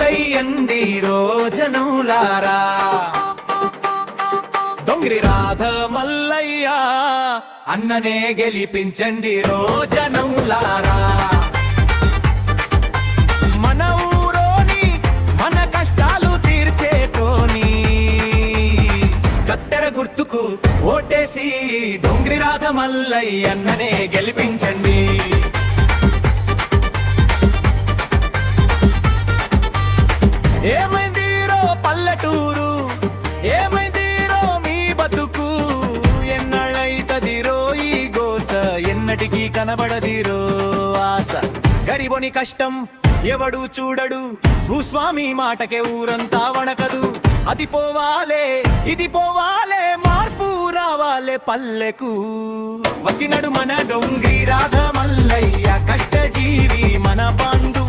ఓటయ్యండి రోజనులారా. డొంగిరి రాధ మల్లయ్య అన్ననే గెలిపించండి రోజనులారా. మన ఊరోని మన కష్టాలు తీర్చేటోని కత్తెర గుర్తుకు ఓటేసి డొంగిరి రాధ మల్లయ్య అన్ననే గెలిపించండి. ఏమైందిరో పల్లెటూరు, ఏమైందిరో మీ బతుకు, ఎన్నళ్ళైతదిరో ఈ గోస, ఎన్నటికీ కనబడదిరో ఆశ. గరిబొని కష్టం ఎవడు చూడడు, భూస్వామి మాటకే ఊరంతా వణకదు. అది పోవాలే ఇది పోవాలే, మార్పు రావాలే పల్లెకు. వచ్చినడు మన డొంగిరి రాధ మల్లయ్య, కష్టజీవి మన బంధు.